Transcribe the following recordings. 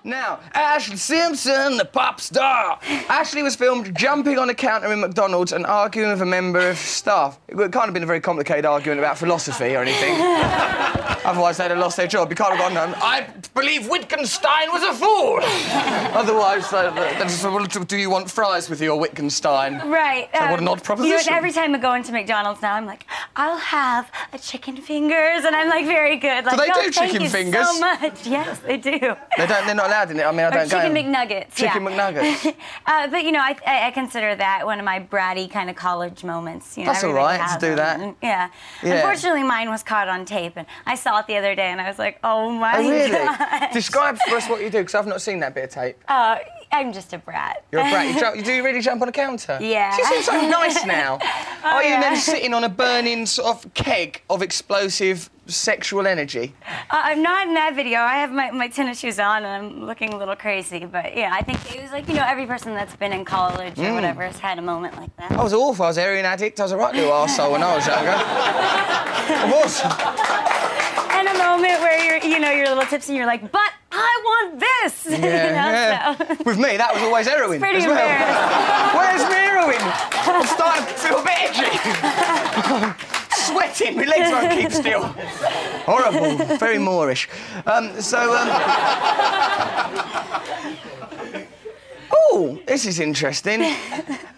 Now, Ashlee Simpson, the pop star. Ashlee was filmed jumping on a counter in McDonald's and arguing with a member of staff. It can't have been a very complicated argument about philosophy or anything. Otherwise, they'd have lost their job. You can't have gone, I believe Wittgenstein was a fool. Otherwise, do you want fries with your Wittgenstein? Right. What an odd proposition. You know, every time I go into McDonald's now, I'm like, I'll have a chicken fingers, and I'm like very good. Like, do they do chicken fingers? So much. Yes, they do. They're not allowed in it. I mean, I don't go. Chicken McNuggets. Chicken McNuggets. But you know, I consider that one of my bratty kind of college moments. You know, that's all right to do that. Yeah. Unfortunately, mine was caught on tape, and I saw it the other day, and I was like, oh my God. Describe for us what you do, because I've not seen that bit of tape. I'm just a brat. You're a brat. Do you really jump on a counter? Yeah. She seems so nice now. Are you then sitting on a burning sort of keg of explosive sexual energy? I'm not in that video. I have my tennis shoes on and I'm looking a little crazy. But yeah, I think it was like, you know, every person that's been in college or whatever has had a moment like that. I was awful. I was a heroin addict. I was a right little arsehole when I was younger. I was. And a moment where you're a little tipsy and you're like, but I want this. Yeah, So. With me, that was always heroin Pretty as well. embarrassing. Where's my heroin? I'm starting to feel a bit edgy. Sweating, my legs won't keep still. Horrible, very Moorish. Oh, this is interesting.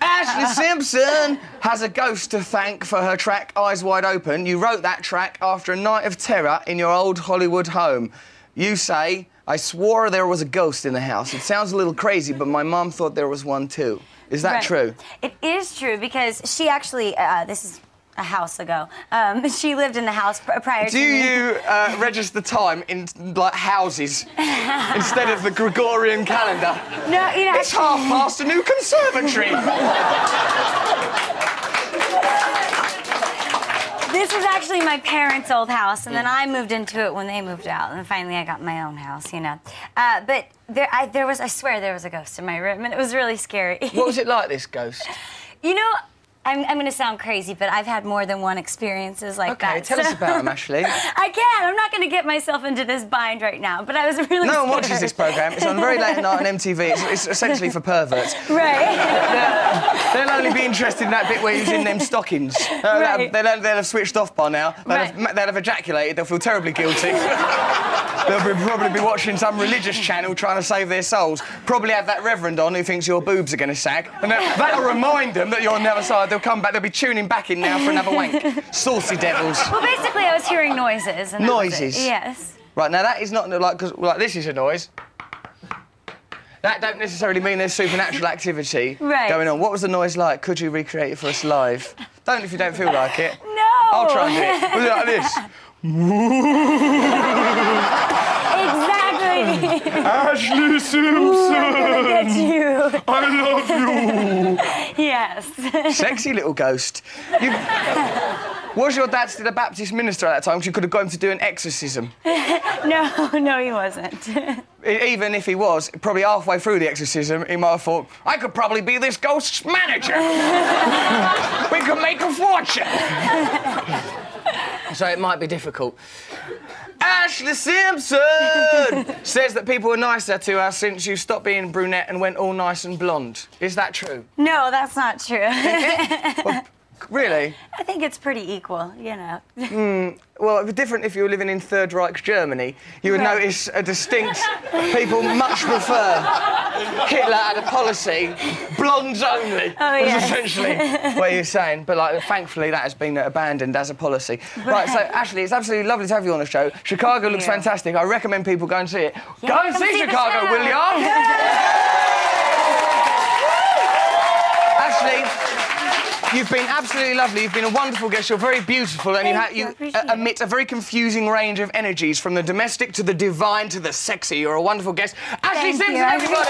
Ashlee Simpson has a ghost to thank for her track Eyes Wide Open. You wrote that track after a night of terror in your old Hollywood home. You say, I swore there was a ghost in the house. It sounds a little crazy, but my mum thought there was one too. Is that true? It is true, because she actually, this is a house ago, she lived in the house prior to me. Do you register time in, like, houses instead of the Gregorian calendar? No, you know... It's half past a new conservatory. This was actually my parents' old house, and then I moved into it when they moved out, and finally I got my own house, you know. But I swear there was a ghost in my room, and it was really scary. What was it like, this ghost? You know, I'm going to sound crazy, but I've had more than one experiences like that. OK, tell us about them, Ashlee. I can't. I'm not going to get myself into this bind right now, but I was really No one scared. watches this programme. It's on very late at night on MTV. It's essentially for perverts. Right. They'll only be interested in that bit where he's in them stockings. Right. They'll have switched off by now. They'll have ejaculated. They'll feel terribly guilty. They'll probably be watching some religious channel trying to save their souls. Probably have that reverend on who thinks your boobs are going to sag. And that'll remind them that you're on the other side. They'll come back. They'll be tuning back in now for another wank. Saucy devils. Well, basically, I was hearing noises. And noises? Yes. Right, now that is not like... Because, like, this is a noise. That don't necessarily mean there's supernatural activity going on. What was the noise like? Could you recreate it for us live? Don't if you don't feel like it. No! I'll try and do it. Was it like this? Exactly. Ashlee Simpson! Ooh, I'm gonna get you. I love you! Yes. Sexy little ghost. Was your dad still a Baptist minister at that time? Because you could have got him to do an exorcism. No, he wasn't. Even if he was, probably halfway through the exorcism, he might have thought, I could probably be this ghost's manager. We could make a fortune. So it might be difficult. Ashlee Simpson says that people were nicer to her since you stopped being brunette and went all nice and blonde. Is that true? No, that's not true. Well, really? I think it's pretty equal, you know. Well, it'd be different if you were living in Third Reich Germany. You would notice a distinct... People much prefer... Hitler had a policy, blondes only. Oh, yes. Was essentially what you're saying. But, like, thankfully, that has been abandoned as a policy. Right, so, Ashlee, it's absolutely lovely to have you on the show. Chicago looks fantastic. I recommend people go and see it. Yeah, go and see Chicago, will you? Ashlee... You've been absolutely lovely. You've been a wonderful guest. You're very beautiful, and you emit a very confusing range of energies, from the domestic to the divine to the sexy. You're a wonderful guest. Ashlee Simpson, everybody!